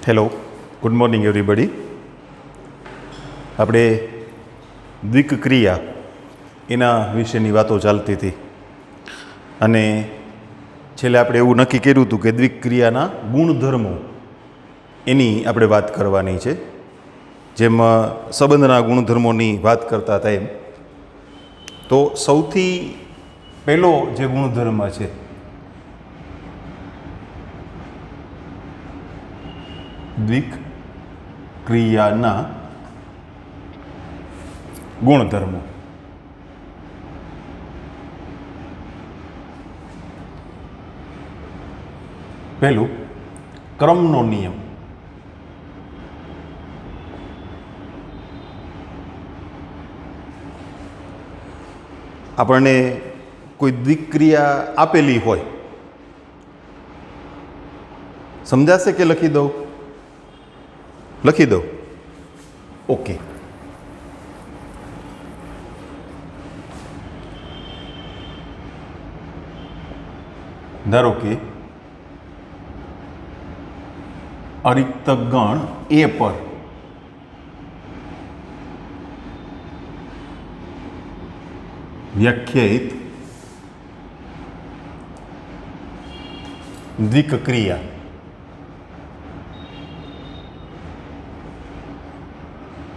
Hello, good morning everybody. આપણે દ્વિક ક્રિયા એના વિશેની વાતો ચાલતી હતી અને છેલ્લે આપણે એવું નક્કી કર્યું હતું કે દ્વિક ક્રિયાના ગુણધર્મો એની આપણે વાત કરવાની છે. જેમ સંબંધના ગુણધર્મોની વાત કરતા હતા એમ તો સૌથી પહેલો જે ગુણધર્મ છે દ્વિક ક્રિયાના ગુણધર્મો. પહેલું, ક્રમનો નિયમ. આપણને કોઈ દ્વિક ક્રિયા આપેલી હોય, સમજાશે કે લખી દઉં? લખી દો. ઓકે. ધારો કે અરિક્ત ગણ એ પર વ્યાખ્યાયિત દ્વિક ક્રિયા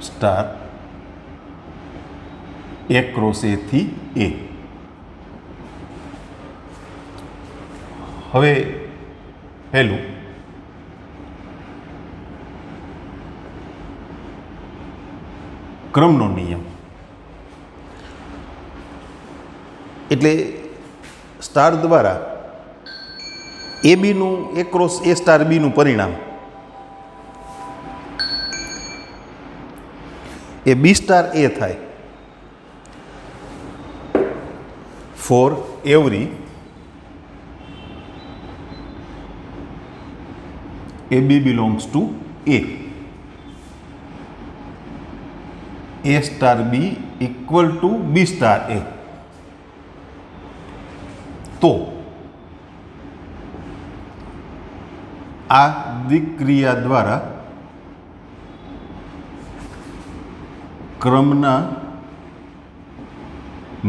સ્ટાર એ ક્રોસ એ થી એ. હવે પહેલું, ક્રમનો નિયમ. એટલે સ્ટાર દ્વારા એ બીનું એ ક્રોસ એ સ્ટાર બીનું પરિણામ એ બી સ્ટાર એ થાય for every A B belongs to A. A star B equal to B star A. તો આ દ્વિક્રિયા દ્વારા ક્રમના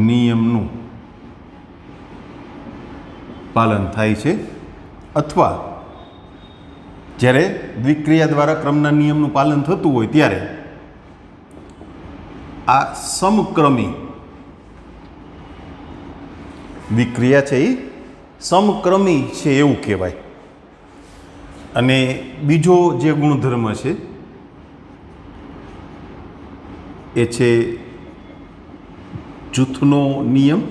નિયમનું પાલન થાય છે. અથવા જ્યારે દ્વિક્રિયા દ્વારા ક્રમના નિયમનું પાલન થતું હોય ત્યારે આ સમક્રમી દ્વિક્રિયા છે એ સમક્રમી છે એવું કહેવાય. અને બીજો જે ગુણધર્મ છે એ છે જૂથનો નિયમ.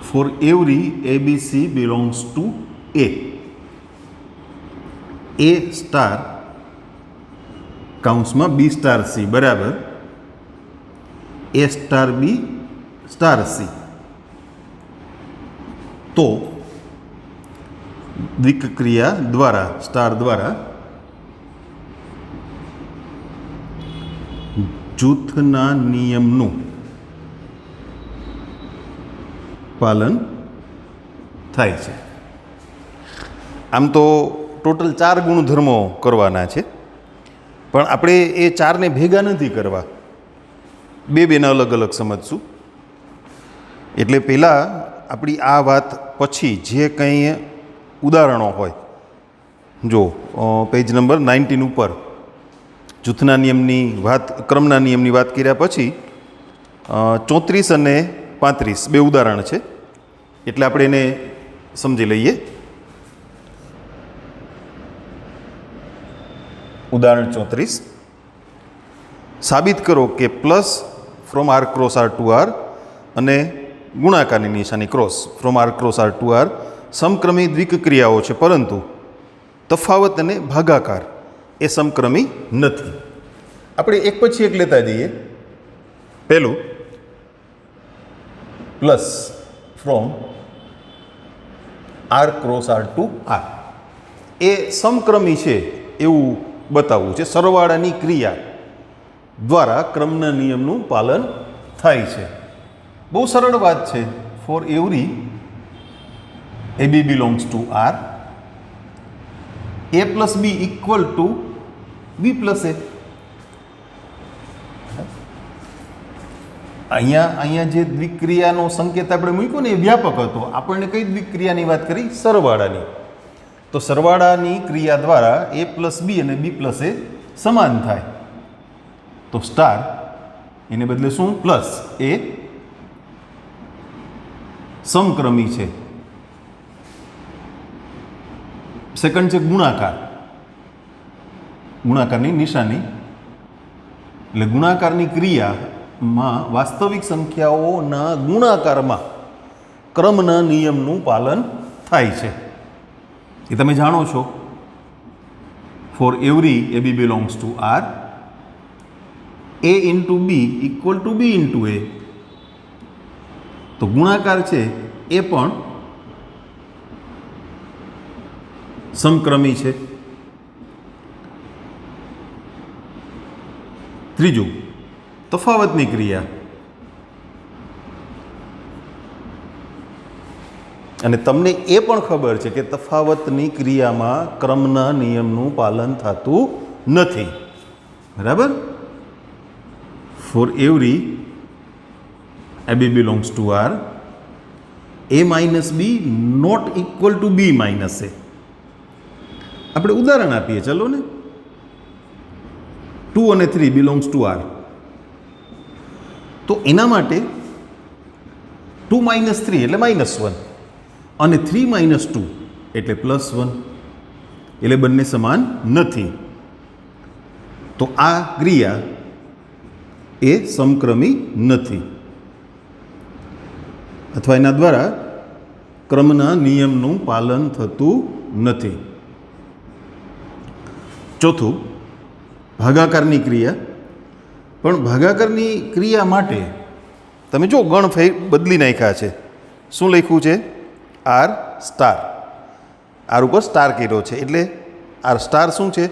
For every ABC belongs to A. A star કાઉન્સમાં બી સ્ટાર સી બરાબર A star B star C. તો દ્વિક ક્રિયા દ્વારા સ્ટાર દ્વારા જૂથના નિયમનું પાલન થાય છે. આમ તો ટોટલ 4 ગુણધર્મો કરવાના છે, પણ આપણે એ 4ને ભેગા નથી કરવા, બેને અલગ અલગ સમજશું. એટલે પહેલાં આપણી આ વાત પછી જે કંઈ ઉદાહરણો હોય, જો પેજ નંબર 19 ઉપર જૂથના નિયમની વાત, ક્રમના નિયમની વાત કર્યા પછી 34 અને 35 બે ઉદાહરણ છે, એટલે આપણે એને સમજી લઈએ. ઉદાહરણ 34, સાબિત કરો કે plus from R cross R to R અને ગુણાકારની નિશાની cross from R cross R to R સમક્રમી દ્વિક ક્રિયાઓ છે, પરંતુ તફાવત અને ભાગાકાર એ સમક્રમી નથી. આપણે એક પછી એક લેતા જઈએ. પહેલું, plus from R cross R to R એ સમક્રમી છે એવું બતાવવું છે. સરવાળાની ક્રિયા દ્વારા ક્રમના નિયમનું પાલન થાય છે. બહુ સરળ વાત છે. For every AB belongs to R A plus B equal to B plus A. અહીંયા જે દ્વિક્રિયાનો સંકેત આપણે મૂક્યો ને એ વ્યાપક હતો. આપણને કઈ દ્વિક્રિયાની વાત કરી? સરવાળાની. તો સરવાળાની ક્રિયા દ્વારા એ પ્લસ બી અને બી પ્લસ એ સમાન થાય. તો સ્ટાર એને બદલે શું? પ્લસ એ સમક્રમી છે. સેકન્ડ છે ગુણાકાર. ગુણાકારની નિશાની એટલે ગુણાકારની ક્રિયામાં વાસ્તવિક સંખ્યાઓના ગુણાકારમાં ક્રમના નિયમનું પાલન થાય છે. એ તમે જાણો છો. For every A B belongs to R, A into B equal to B into A. તો ગુણાકાર છે એ પણ સમક્રમી છે. ત્રીજું તફાવતની ક્રિયા. અને તમને એ પણ ખબર છે કે તફાવતની ક્રિયામાં ક્રમના નિયમનું પાલન થતું નથી. બરાબર? For every A B belongs to R, A minus B not equal to B minus A. આપણે ઉદાહરણ આપીએ, ચલો ને. 2 અને 3 બિલોંગ્સ ટુ આર. તો એના માટે 2 માઇનસ 3 એટલે -1 અને 3 માઇનસ 2 એટલે +1. એટલે બંને સમાન નથી. તો આ ક્રિયા એ સમક્રમી નથી, અથવા એના દ્વારા ક્રમના નિયમનું પાલન થતું નથી. ચોથું ભાગાકારની ક્રિયા. પણ ભાગાકારની ક્રિયા માટે તમે જો ગણ બદલી નાખ્યા છે. શું લખ્યું છે? R star. આર ઉપર સ્ટાર કર્યો છે એટલે આર સ્ટાર શું છે?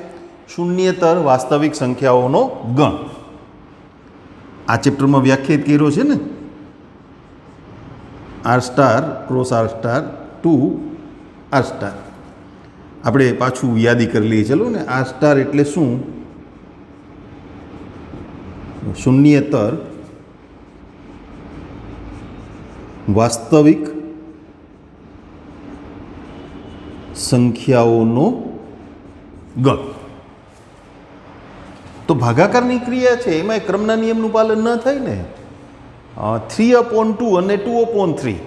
શૂન્યેતર વાસ્તવિક સંખ્યાઓનો ગણ. આ ચેપ્ટરમાં વ્યાખ્યાયિત કર્યો છે ને. R star cross R star to R star. આપણે પાછું યાદી કરી લઈએ. ચલો ને. આર સ્ટાર એટલે શું? શૂન્યેતર વાસ્તવિક સંખ્યાઓનો ગણ. તો ભાગાકારની ક્રિયા છે એમાં ક્રમના નિયમનું પાલન ન થાય ને. 3/2 અને 2/3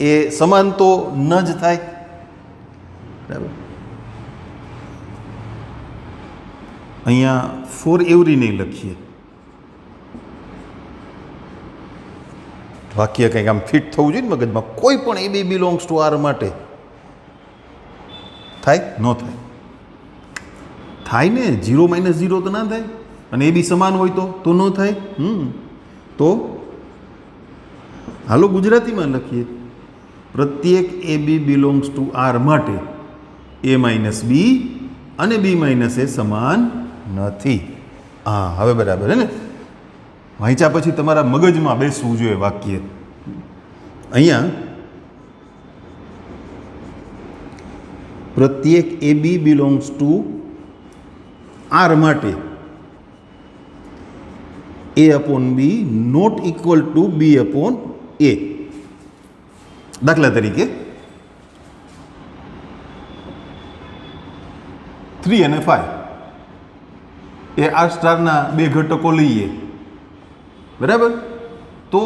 એ સમાન તો ન જ થાય. બરાબર? અહીંયા ફોર એવરી નહીં લખીએ. વાક્ય કંઈક આમ ફિટ થવું જોઈએ ને મગજમાં. કોઈ પણ એ બી બિલોંગ્સ ટુ આર માટે થાય? ન થાય. થાય ને. 0 - 0 તો ના થાય. અને એ બી સમાન હોય તો ન થાય. તો હાલો ગુજરાતીમાં લખીએ. પ્રત્યેક A B belongs to R માટે એ માઇનસ બી અને બી માઇનસ એ સમાન નથી. હા, હવે બરાબર હે ને. વાંચ્યા પછી તમારા મગજમાં બેસવું જોઈએ વાક્ય. અહીંયા પ્રત્યેક A B belongs to R માટે A upon B not equal to B upon A. દાખલા તરીકે 3 અને 5 એ આર સ્ટારના બે ઘટકો લઈએ. બરાબર? તો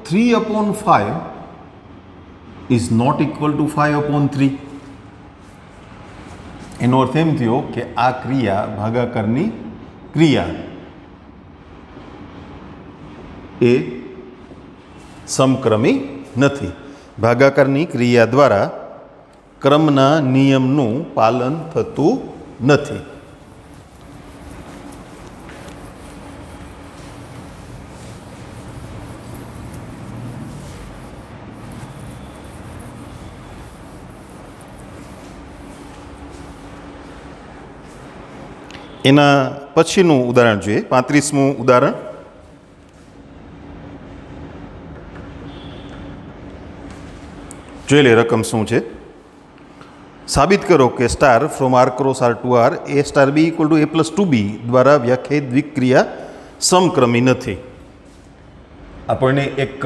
3/5 ઇઝ નોટ ઇક્વલ ટુ 5/3. એનો અર્થ એમ થયો કે આ ક્રિયા ભાગાકારની ક્રિયા એ સમક્રમી નથી. ભાગાકારની ક્રિયા દ્વારા ક્રમના નિયમનું પાલન થતું નથી. એના પછીનું ઉદાહરણ જોઈએ. 35મું ઉદાહરણ. જોઈ લે રકમ શું છે. સાબિત કરો કે star from R cross R to R A star B equal to A plus two B દ્વારા વ્યાખ્યાયિત દ્વિક્રિયા સમક્રમી નથી. આપણને એક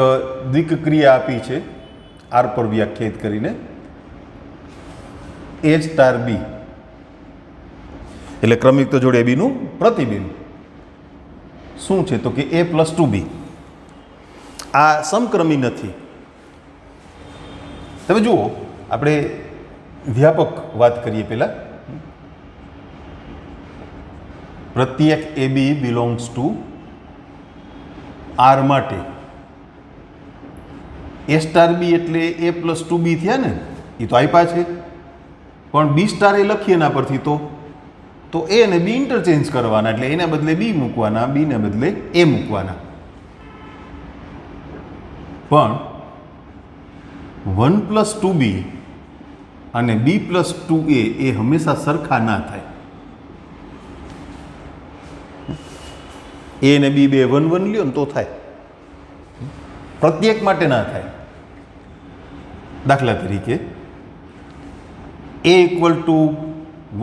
દ્વિક્રિયા આપી છે આર પર વ્યાખ્યાયિત કરીને એ સ્ટાર બી એટલે ક્રમિક તો જોડે બીનું પ્રતિબિંબ શું છે તો કે એ પ્લસ ટુ બી. આ સમક્રમી નથી. તમે જુઓ આપણે વ્યાપક વાત કરીએ પહેલા. પ્રત્યેક A B belongs to R માટે એ સ્ટાર બી એટલે એ પ્લસ ટુ બી થયા ને, એ તો આપ્યા છે, પણ બી સ્ટાર એ લખીએ એના પરથી તો એ અને બી ઇન્ટરચેન્જ કરવાના, એટલે એના બદલે બી મૂકવાના, બીને બદલે એ મૂકવાના. પણ 1 પ્લસ 2b અને b પ્લસ 2a એ હંમેશા સરખા ના થાય. એ અને બી બે 1 1 લ્યો ને તો થાય, પ્રત્યેક માટે ના થાય. દાખલા તરીકે a ઇક્વલ ટુ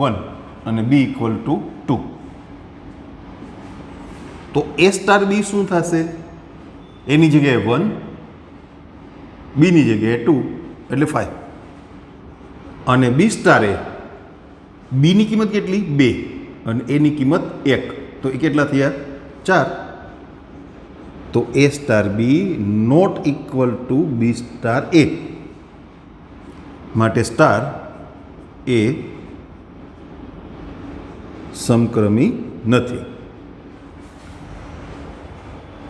1 અને b ઇક્વલ ટુ 2 તો a સ્ટાર b શું થશે? એની જગ્યાએ 1, બીની જગ્યાએ 2 એટલે 5 અને બી સ્ટાર એ બીની કિંમત કેટલી? 2 અને એની કિંમત 1 તો એ કેટલા થયા? 4. તો A star B not equal to B star A, માટે સ્ટાર એ સમક્રમી નથી.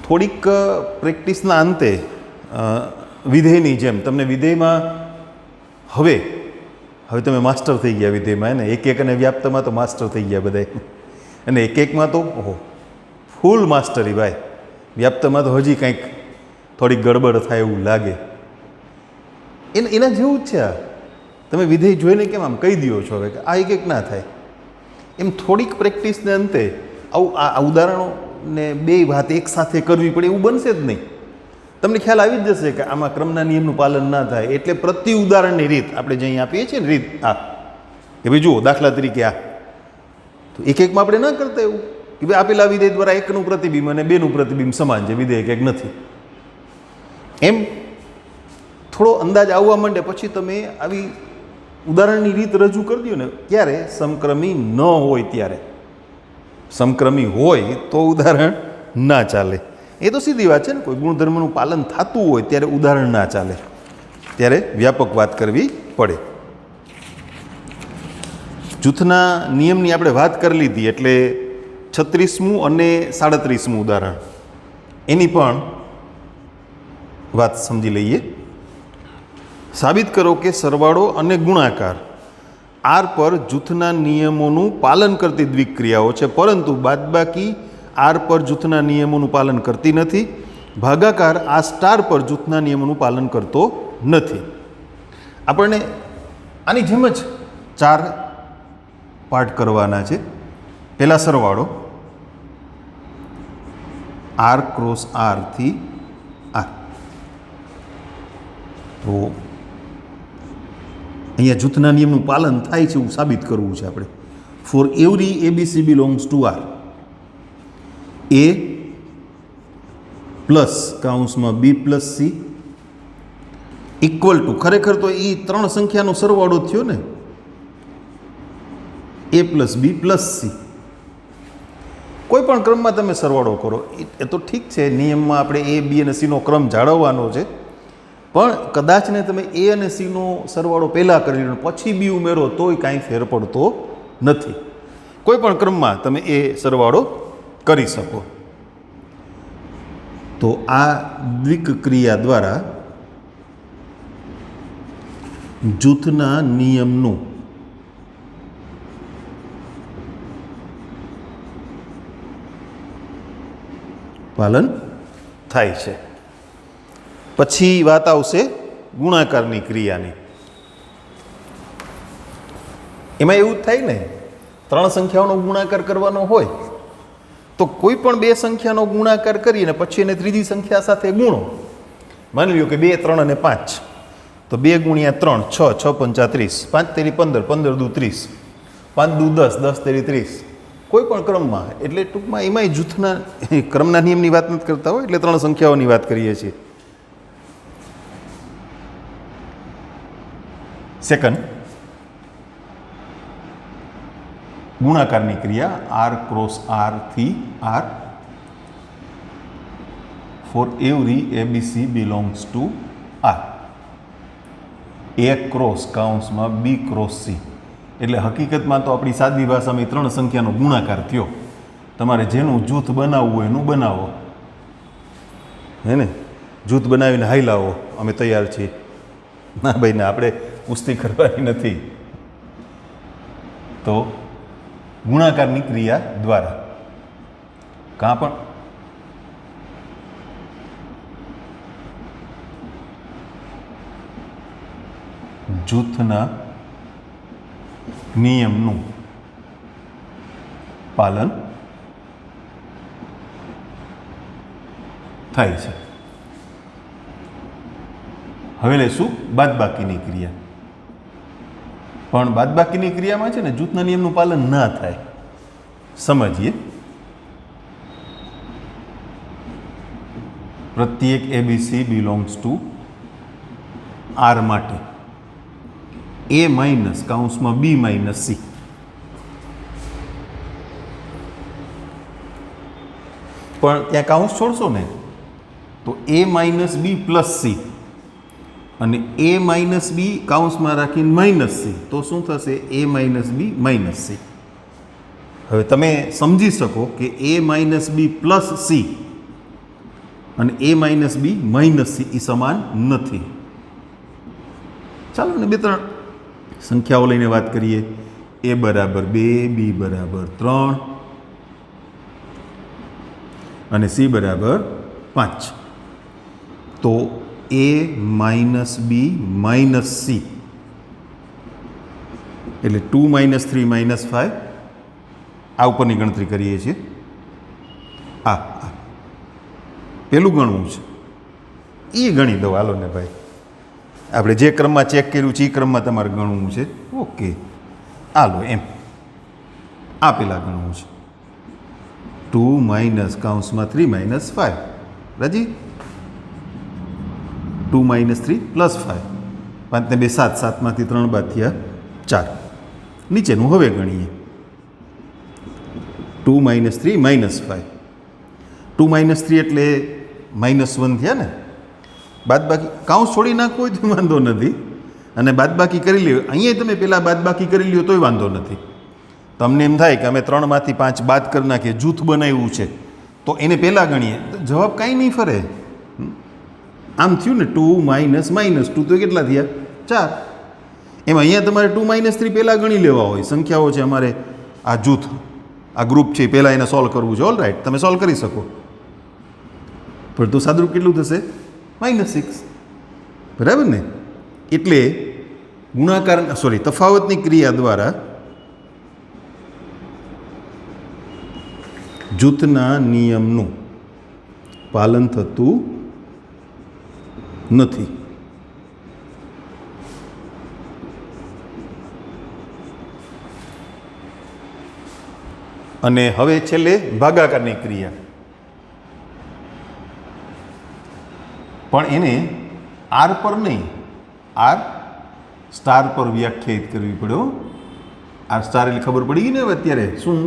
થોડીક પ્રેક્ટિસના અંતે વિધેયની જેમ તમને વિધેયમાં હવે તમે માસ્ટર થઈ ગયા વિધેયમાં, ને એક અને વ્યાપ્તમાં તો માસ્ટર થઈ ગયા બધા, અને એકમાં તો ફૂલ માસ્ટરી ભાઈ. વ્યાપ્તમાં તો હજી કંઈક થોડીક ગડબડ થાય એવું લાગે. એના જેવું જ છે આ. તમે વિધેય જોઈને કેમ આમ કહી દો છો હવે કે આ એક ના થાય, એમ થોડીક પ્રેક્ટિસને અંતે આવું આ ઉદાહરણોને બે વાત એક સાથે કરવી પડે એવું બનશે જ નહીં. તમને ખ્યાલ આવી જ જશે કે આમાં ક્રમના નિયમનું પાલન ના થાય. એટલે પ્રતિ ઉદાહરણની રીત આપણે જે અહીં આપીએ છીએ ને રીત આ કે ભાઈ જુઓ દાખલા તરીકે આ તો એકમાં આપણે ન કરતા એવું કે ભાઈ આપેલા વિધેય દ્વારા એકનું પ્રતિબિંબ અને બેનું પ્રતિબિંબ સમાન છે, વિધેય એક નથી. એમ થોડો અંદાજ આવવા માંડે પછી તમે આવી ઉદાહરણની રીત રજૂ કરી દો ને, ત્યારે સમક્રમી ન હોય ત્યારે. સમક્રમી હોય તો ઉદાહરણ ના ચાલે. એ તો સીધી વાત છે ને, કોઈ ગુણધર્મનું પાલન થતું હોય ત્યારે ઉદાહરણ ના ચાલે, ત્યારે વ્યાપક વાત કરવી પડે. જૂથના નિયમની આપણે વાત કરી લીધી એટલે 36મું અને 37મું ઉદાહરણ એની પણ વાત સમજી લઈએ. સાબિત કરો કે સરવાળો અને ગુણાકાર આર પર જૂથના નિયમોનું પાલન કરતી દ્વિક્રિયાઓ છે, પરંતુ બાદબાકી આર પર જૂથના નિયમોનું પાલન કરતી નથી. ભાગાકાર આ સ્ટાર પર જૂથના નિયમોનું પાલન કરતો નથી. આપણને આની જેમ જ 4 પાર્ટ કરવાના છે. પહેલા સરવાળો આર ક્રોસ આર થી આર. તો અહીંયા જૂથના નિયમનું પાલન થાય છે એવું સાબિત કરવું છે આપણે. For every ABC belongs to R, A plus કાઉન્સમાં B plus C equal to, ખરેખર તો એ 3 સંખ્યાનો સરવાળો થયો ને, A plus B plus C. કોઈ પણ ક્રમમાં તમે સરવાળો કરો એ તો ઠીક છે, નિયમમાં આપણે એ બી અને સીનો ક્રમ જાળવવાનો છે, પણ કદાચ ને તમે એ અને સીનો સરવાળો પહેલાં કરી લો પછી બી ઉમેરો તોય કાંઈ ફેર પડતો નથી. કોઈ પણ ક્રમમાં તમે એ સરવાળો કરી શકો. તો આ દ્વિક્રિયા દ્વારા જૂથના નિયમનું પાલન થાય છે. પછી વાત આવશે ગુણાકારની ક્રિયાની. એમાં એવું જ થાય ને, 3 સંખ્યાઓનો ગુણાકાર કરવાનો હોય તો કોઈ પણ 2 સંખ્યાનો ગુણાકાર કરીને પછી એને ત્રીજી સંખ્યા સાથે ગુણો. માની લો કે 2, 3 અને 5, તો તો 2 ગુણ્યા 3 6, 6 પંચા 30, 5 તેરી 15, 15 દુ 30, 5 દુ 10, 10 તેરી 30, કોઈ પણ ક્રમમાં. એટલે ટૂંકમાં એમાંય જૂથના ક્રમના નિયમની વાત નથી કરતા હોય, એટલે 3 સંખ્યાઓની વાત કરીએ છીએ. સેકન્ડ, ગુણાકારની ક્રિયા r ક્રોસ r થી r for every ABC belongs to r. A cross કાઉન્સમાં B ક્રોસ C. એટલે હકીકતમાં તો આપણી સાદી ભાષામાં 3 સંખ્યાનો ગુણાકાર થયો. તમારે જેનું જૂથ બનાવવું હોય એનું બનાવો, હે ને? જૂથ બનાવીને હાઈ લાવો, અમે તૈયાર છીએ. ના ભાઈ ના, આપણે કુસ્તી કરવાની નથી. તો ગુણાકારની ક્રિયા દ્વારા કાં પણ જૂથના નિયમનું પાલન થાય છે. હવે લઈશું બાદબાકીની ક્રિયા. પણ બાદબાકીની ક્રિયામાં છે ને જૂથના નિયમનું પાલન ના થાય. સમજીએ. પ્રત્યેક ABC બિલોંગ્સ ટુ R માટે A માઇનસ કાઉન્સમાં B માઇનસ C. પણ ત્યાં કાઉન્સ છોડશો ને તો A minus B plus C અને A માઇનસ B કાઉન્સમાં રાખીને માઇનસ C, તો શું થશે? A minus B minus C. હવે તમે સમજી શકો કે A minus B plus C અને A minus B minus C એ સમાન નથી. ચાલો ને 2-3 સંખ્યાઓ લઈને વાત કરીએ. A બરાબર 2, B બરાબર 3 અને C બરાબર 5. તો A minus B minus C એટલે 2 માઇનસ 3 માઇનસ 5. આ ઉપરની ગણતરી કરીએ છીએ. આ પેલું ગણવું છે એ ગણી દો. હાલો ને ભાઈ, આપણે જે ક્રમમાં ચેક કર્યું છે એ ક્રમમાં તમારે ગણવું છે. ઓકે, હાલો એમ. આ પેલા ગણવું છે 2 માઇનસ કાઉન્સમાં 3 માઇનસ 5. રાજી? 2 માઇનસ 3 પ્લસ 5. 5 ને 2 7, 7માંથી 3 બાદ થયા 4. નીચેનું હવે ગણીએ. 2 માઇનસ 3 માઇનસ 5. 2 માઇનસ 3 એટલે -1 થયા ને. બાદબાકી કાઉન્સ છોડી નાખવો હોય તો વાંધો નથી, અને બાદબાકી કરી લ્યો. અહીંયા તમે પહેલાં બાદબાકી કરી લ્યો તોય વાંધો નથી. તમને એમ થાય કે અમે 3માંથી 5 બાદ કરી નાખીએ, જૂથ બનાવ્યું છે, તો એને પહેલાં ગણીએ. જવાબ કાંઈ નહીં ફરે. આમ થયું ને 2 માઇનસ માઇનસ 2 તો કેટલા થયા? 4. એમાં અહીંયા તમારે 2 માઇનસ 3 પહેલાં ગણી લેવા હોય. સંખ્યાઓ છે અમારે, આ જૂથ, આ ગ્રુપ છે, પહેલાં એને સોલ્વ કરવું છે. ઓલ રાઈટ, તમે સોલ્વ કરી શકો. પણ તો સાદુરૂપ કેટલું થશે? -6. બરાબર ને? એટલે ગુણાકાર તફાવતની ક્રિયા દ્વારા જૂથના નિયમનું પાલન થતું નથી. અને હવે છેલ્લે ભાગાકારની ક્રિયા. પણ એને R પર નહીં, R સ્ટાર પર વ્યાખ્યાયિત કરવી પડ્યો. R સ્ટાર એટલે ખબર પડી ગઈ ને હવે અત્યારે શું?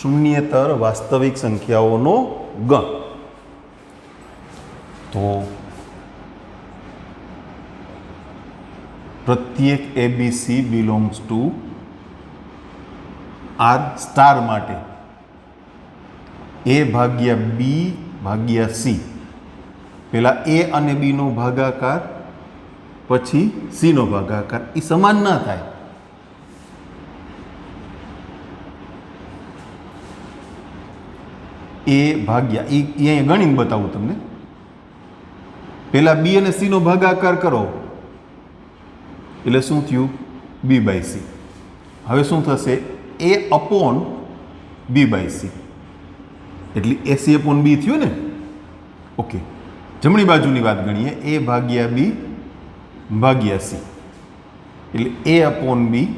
શૂન્યેતર વાસ્તવિક સંખ્યાઓનો ગણ. તો પ્રત્યેક ABC belongs to R star માટે A ભાગ્યા B ભાગ્યા C, પેલા A અને B નો ભાગાકાર પછી C નો ભાગાકાર, એ સમાન ના થાય. A ભાગ્યા એ અહીંયા ગણીને બતાવું તમને. પેલા B અને C નો ભાગાકાર કરો એટલે શું થયું? B by C. હવે શું થશે? A upon B by C એટલે AC અપોન B થયું ને. ઓકે, જમણી બાજુની વાત ગણીએ. A ભાગ્યા B ભાગ્યા સી, એટલે એ અપોન બી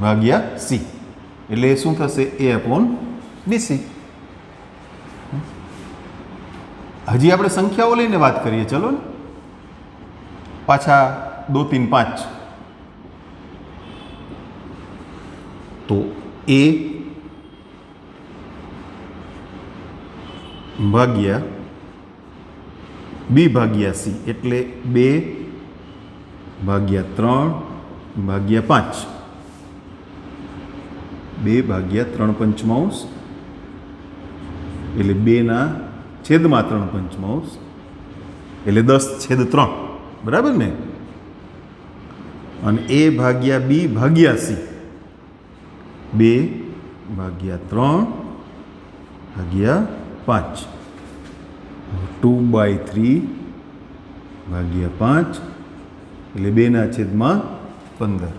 ભાગ્યા સી, એટલે શું થશે? એ અપોન બીસી. હજી આપણે સંખ્યાઓ લઈને વાત કરીએ. ચલો ને, પાછા 2 3 5. તો એ ભાગ્યા બી ભાગ્યા સી, એટલે 2 ભાગ્યા 3 ભાગ્યા 5. 2 ભાગ્યા 3 પંચમાંશ, એટલે 2 છેદમાં 3 પંચમાંશ, એટલે 10/3. બરાબર ને? અને એ ભાગ્યા બી ભાગ્યા સી, 2 ભાગ્યા 3 ભાગ્યા 5, 2/3 ભાગ્યા 5, એટલે 2/15.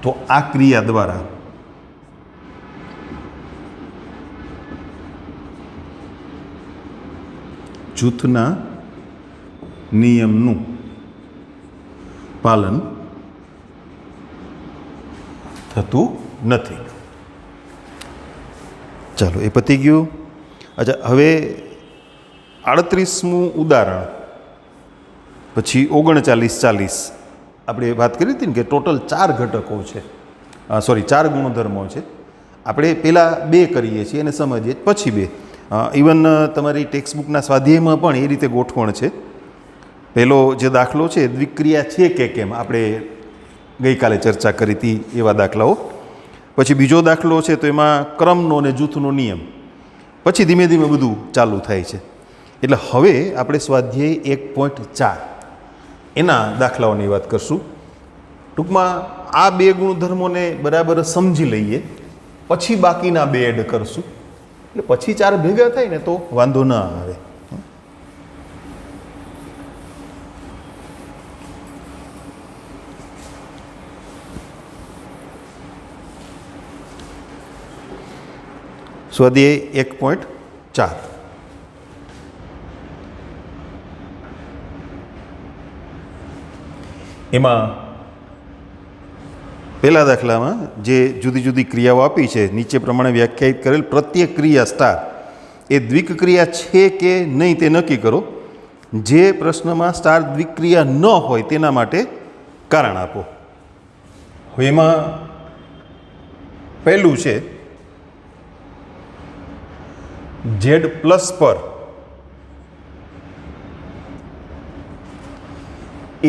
તો આ ક્રિયા દ્વારા જૂથના નિયમનું પાલન થતું નથી. ચાલો, એ પતી ગયું. અચ્છા, હવે 38મું ઉદાહરણ પછી 39-40 આપણે વાત કરી હતી ને કે ટોટલ 4 ઘટકો છે, 4 ગુણધર્મો છે. આપણે પહેલાં 2 કરીએ છીએ અને સમજીએ પછી 2. ઇવન તમારી ટેક્સ્ટબુકના સ્વાધ્યાયમાં પણ એ રીતે ગોઠવણ છે. પહેલો જે દાખલો છે દ્વિક્રિયા છે કે કેમ, આપણે ગઈકાલે ચર્ચા કરી હતી એવા દાખલાઓ. પછી બીજો દાખલો છે તો એમાં ક્રમનો અને જૂથનો નિયમ. પછી ધીમે ધીમે બધું ચાલુ થાય છે. એટલે હવે આપણે સ્વાધ્યાય 1.4 એના દાખલાઓની વાત કરશું. ટૂંકમાં આ 2 ગુણધર્મોને બરાબર સમજી લઈએ, પછી બાકીના 2 એડ કરશું. એટલે પછી 4 ભેગા થાય ને તો વાંધો ના આવે. સ્વાધ્યાય 1.4. એમાં પહેલા દાખલામાં જે જુદી જુદી ક્રિયાઓ આપી છે નીચે પ્રમાણે વ્યાખ્યાયિત કરેલ પ્રત્યેક ક્રિયા સ્ટાર એ દ્વિક્રિયા છે કે નહીં તે નક્કી કરો. જે પ્રશ્નમાં સ્ટાર દ્વિક્રિયા ન હોય તેના માટે કારણ આપો. હવે એમાં પહેલું છે Z પ્લસ પર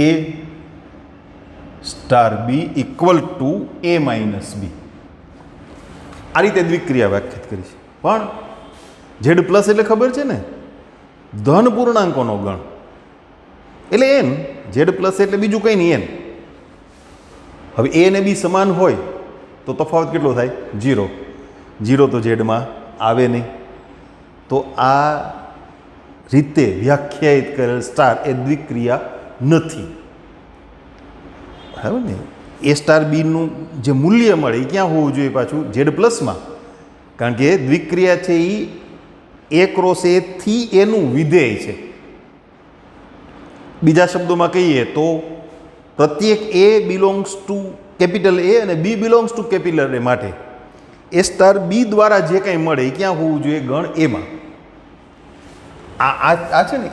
A star B equal to A minus B. આ રીતે દ્વિક્રિયા વ્યાખ્યાયિત કરી છે. પણ ઝેડ પ્લસ એટલે ખબર છે ને, ધન પૂર્ણાંકોનો ગણ, એટલે એન. ઝેડ પ્લસ એટલે બીજું કંઈ નહીં, એન. હવે એ ને બી સમાન હોય તો તફાવત કેટલો થાય? 0. 0 તો ઝેડમાં આવે નહીં. તો આ રીતે વ્યાખ્યાયિત કરેલ સ્ટાર એ દ્વિક્રિયા નથી. બરાબર ને? એ સ્ટાર બીનું જે મૂલ્ય મળે એ ક્યાં હોવું જોઈએ? પાછું ઝેડ પ્લસમાં. કારણ કે દ્વિક્રિયા છે એ ક્રોસ એ થી એનું વિધેય છે. બીજા શબ્દોમાં કહીએ તો પ્રત્યેક a belongs to capital A અને b belongs to capital A માટે એ સ્ટાર બી દ્વારા જે કંઈ મળે એ ક્યાં હોવું જોઈએ? ગણ એમાં. આ છે ને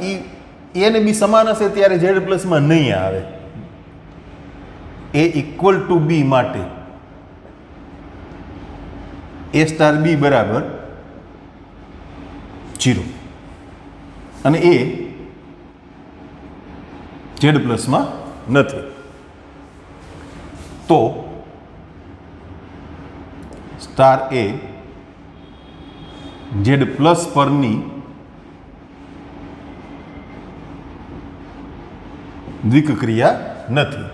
એ ને બી સમાન હશે ત્યારે ઝેડ પ્લસમાં નહીં આવે. એ ઇક્વલ ટુ બી માટે એ સ્ટાર બી બરાબર 0 અને એ ઝેડ પ્લસમાં નથી. તો સ્ટાર એ ઝેડ પ્લસ પરની દ્વિક્રિયા નથી.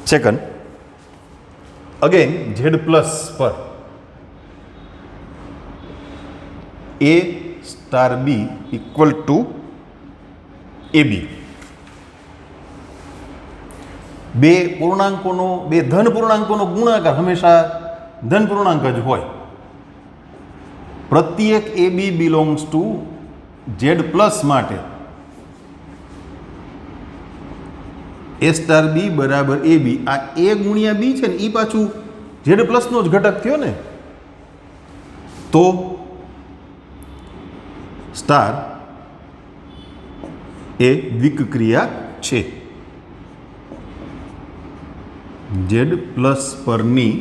સેકન્ડ, અગેન ઝેડ પ્લસ પર A star B equal to A બી. બે ધન પૂર્ણાંકોનો ગુણાકાર હંમેશા ધન પૂર્ણાંક જ હોય. પ્રત્યેક A B belongs to Z plus માટે એ સ્ટાર બી બરાબર એ બી. આ એ ગુણ્યા બી છે ને એ પાછું ઝેડ પ્લસનો જ ઘટક થયો ને, તો સ્ટાર એ દ્વિક ક્રિયા છે. ઝેડ પ્લસ પરની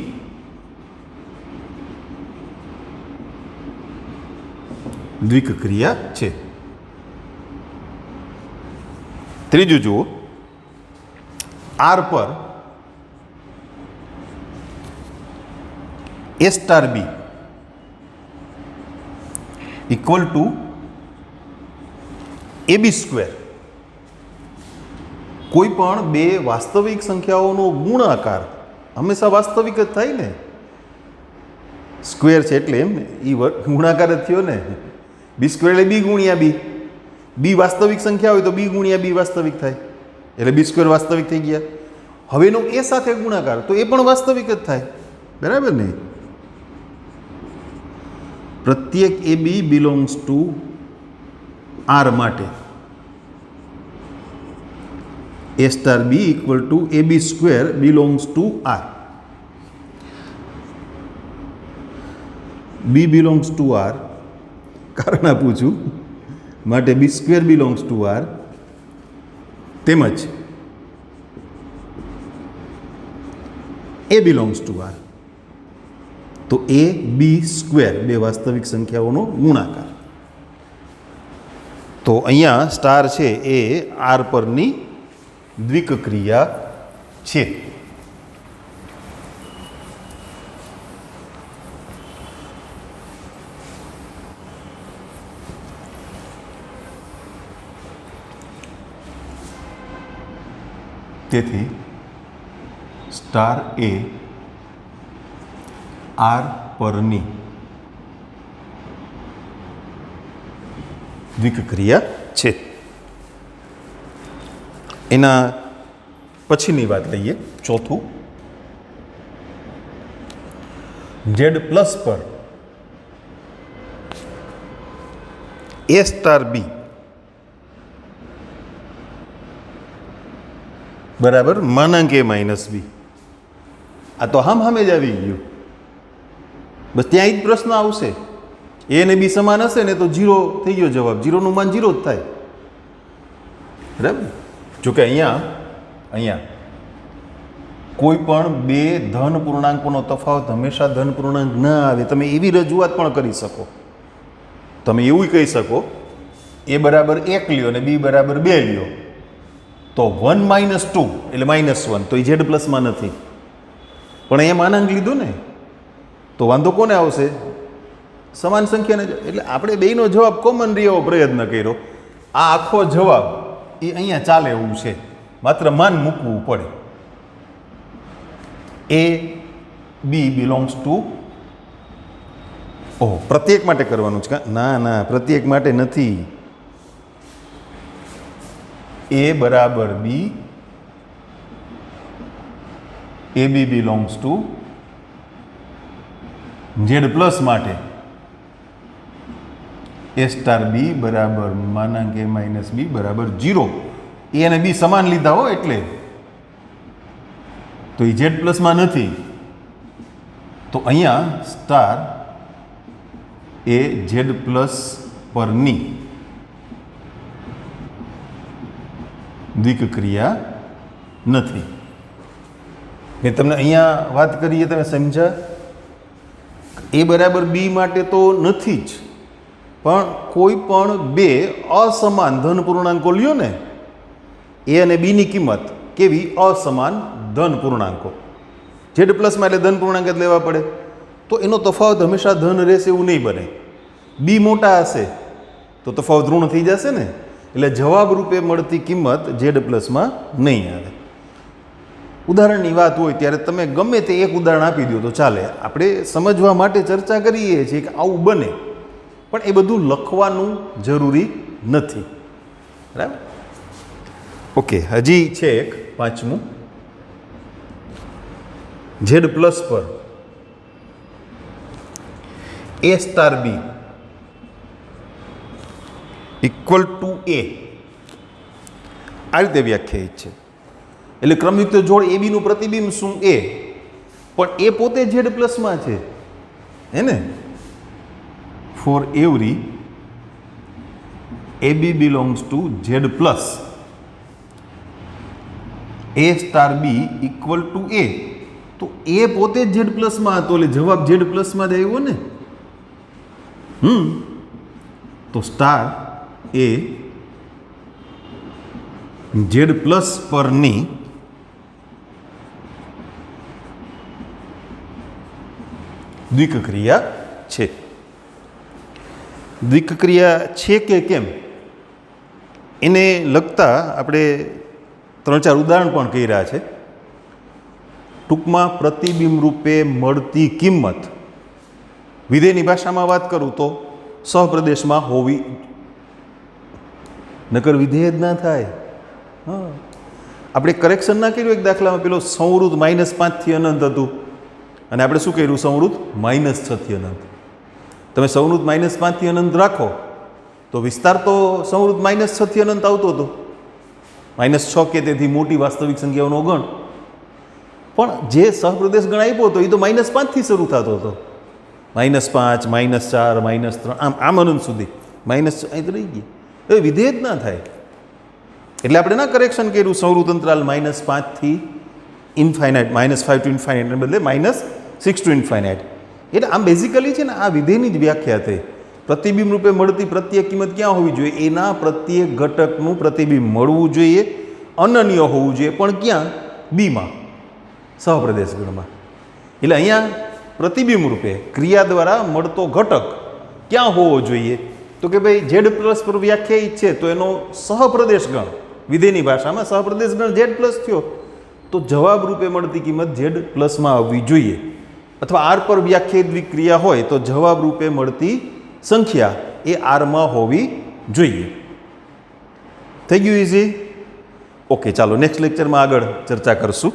દ્વિક ક્રિયા છે. ત્રીજું જુઓ, આર પર A star B equal to A B square. કોઈ પણ બે વાસ્તવિક સંખ્યાઓનો ગુણાકાર હંમેશા વાસ્તવિક જ થાય ને, સ્ક્વેર છે એટલે એમ ને, એ ગુણાકાર જ થયો ને. બી સ્ક્વેર એટલે બી ગુણ્યા બી. બી વાસ્તવિક સંખ્યા હોય તો બી ગુણ્યા બી વાસ્તવિક થાય, એટલે બી સ્ક્વેર વાસ્તવિક થઈ ગયા. હવેનો એ સાથે ગુણાકાર તો એ પણ વાસ્તવિક જ થાય, બરાબર ને. પ્રત્યેક A B belongs to R માટે એ star B equal to A B square belongs to R. B belongs to R કારણ આપું છું, માટે B square belongs to R, તેમજ એ બિલોંગ્સ ટુ આર. તો એ બી સ્ક્વેર બે વાસ્તવિક સંખ્યાઓનો ગુણાકાર. તો અહીંયા સ્ટાર છે એ આર પરની દ્વિક ક્રિયા છે. તેથી સ્ટાર એ આર પરની દ્વિક ક્રિયા છે. એના પછીની વાત લઈએ, ચોથું, ઝેડ પ્લસ પર એ સ્ટાર બી બરાબર માનાંક એ માઇનસ બી. આ તો હામે જ આવી ગયું, બસ ત્યાં જ પ્રશ્ન આવશે. એ ને બી સમાન હશે ને તો 0 થઈ ગયો જવાબ, 0નું માન 0 જ થાય, બરાબર. જોકે અહીંયા કોઈ પણ બે ધન પૂર્ણાંકોનો તફાવત હંમેશા ધન પૂર્ણાંક ના આવે. તમે એવી રજૂઆત પણ કરી શકો, તમે એવું કહી શકો એ બરાબર 1 લ્યો અને બી બરાબર 2 લ્યો, તો 1 - 2 એટલે -1, તો એ ઝેડ પ્લસમાં નથી. પણ અહીંયા માનાંક લીધો ને તો વાંધો કોને આવશે? સમાન સંખ્યાને. એટલે આપણે બેયનો જવાબ કોમન રહે એવો પ્રયત્ન કર્યો. આ આખો જવાબ એ અહીંયા ચાલે એવું છે, માત્ર માન મૂકવું પડે. એ બી બિલોંગ્સ ટુ, ઓહ, પ્રત્યેક માટે કરવાનું છે. ના, પ્રત્યેક માટે નથી. એ બરાબર B, A B belongs to Z plus માટે એ સ્ટાર બી બરાબર માનાંક એ માઇનસ બી બરાબર 0. એ અને બી સમાન લીધા હો, એટલે તો એ ઝેડ પ્લસમાં નથી. તો અહીંયા સ્ટાર એ ઝેડ પ્લસ પરની દ્વિક ક્રિયા નથી. મેં તમને અહીંયા વાત કરીએ, તમે સમજ્યા? એ બરાબર બી માટે તો નથી જ, પણ કોઈ પણ બે અસમાન ધન પૂર્ણાંકો લ્યો ને, એ અને બીની કિંમત કેવી? અસમાન ધન પૂર્ણાંકો. ઝેડ પ્લસમાં એટલે ધન પૂર્ણાંક જ લેવા પડે, તો એનો તફાવત હંમેશા ધન રહેશે એવું નહીં બને. બી મોટા હશે તો તફાવત ઋણ થઈ જશે ને, એટલે જવાબ રૂપે મળતી કિંમત ઝેડ પ્લસમાં નહીં આવે. ઉદાહરણની વાત હોય ત્યારે તમે ગમે તે એક ઉદાહરણ આપી દો તો ચાલે. આપણે સમજવા માટે ચર્ચા કરીએ છીએ કે આવું બને, પણ એ બધું લખવાનું જરૂરી નથી, બરાબર? ઓકે, હજી છે એક પાંચમું. ઝેડ પ્લસ પર A star B equal to એ, આ રીતે વ્યાખ્યાયિત છે. એટલે ક્રમયુક્ત જોડ એ બીનું પ્રતિબિંબ શું એ, પણ એ પોતે ઝેડ પ્લસમાં છે હે ને. For every A B belongs to Z plus A star B equal to A, તો એ પોતે જ ઝેડ પ્લસમાં હતો એટલે જવાબ ઝેડ પ્લસમાં જ આવ્યો ને. તો સ્ટાર એ ઝેડ પ્લસ પરની દ્વિકક્રિયા છે. દ્વિકક્રિયા છે કે કેમ એને લગતા આપણે 3-4 ઉદાહરણ પણ કર્યા છે. ટૂંકમાં પ્રતિબિંબ રૂપે મળતી કિંમત, વિધેયની ભાષામાં વાત કરું તો સહપ્રદેશમાં હોવી, નકર વિધેય જ ના થાય. હા, આપણે કરેક્શન ના કર્યું એક દાખલામાં, પેલો સંવૃત -5 થી અનંત હતું અને આપણે શું કર્યું, સંવૃત -6 થી અનંત. તમે સંવૃત -5 થી અનંત રાખો તો વિસ્તાર તો સંવૃત -6 થી અનંત આવતો હતો, -6 કે તેથી મોટી વાસ્તવિક સંખ્યાઓનો ગણ. પણ જે સહપ્રદેશ ગણ આપ્યો હતો એ તો -5 થી શરૂ થતો હતો, -5, -4, -3 આમ અનંત સુધી, અહીં રહી ગઈ, એ વિધેય જ ના થાય. એટલે આપણે ના કરેક્શન કર્યું સંવૃત અંતરાલ -5 થી ઇન્ફાઇનાઇટ, -5 ટુ ઇન્ફાઇનાઇટ ને બદલે -6 ટુ ઇન્ફાઇનાઇટ. એટલે આમ બેઝિકલી છે ને આ વિધેયની જ વ્યાખ્યા થઈ. પ્રતિબિંબ રૂપે મળતી પ્રત્યેક કિંમત ક્યાં હોવી જોઈએ, એના પ્રત્યેક ઘટકનું પ્રતિબિંબ મળવું જોઈએ, અનન્ય હોવું જોઈએ, પણ ક્યાં, બીમાં, સહપ્રદેશ ગણમાં. એટલે અહીંયા પ્રતિબિંબ રૂપે ક્રિયા દ્વારા મળતો ઘટક ક્યાં હોવો જોઈએ, તો કે ભાઈ ઝેડ પ્લસ પર વ્યાખ્યાયિત છે તો એનો સહપ્રદેશ ગણ, વિધેયની ભાષામાં સહપ્રદેશ ગણ ઝેડ પ્લસ થયો, તો જવાબ રૂપે મળતી કિંમત ઝેડ પ્લસમાં આવવી જોઈએ. અથવા આર પર વ્યાખ્યાયિત વિક્રિયા હોય તો જવાબ રૂપે મળતી સંખ્યા એ આરમાં હોવી જોઈએ. થઈ ગયું ઇઝી? ઓકે, ચાલો નેક્સ્ટ લેક્ચરમાં આગળ ચર્ચા કરશું.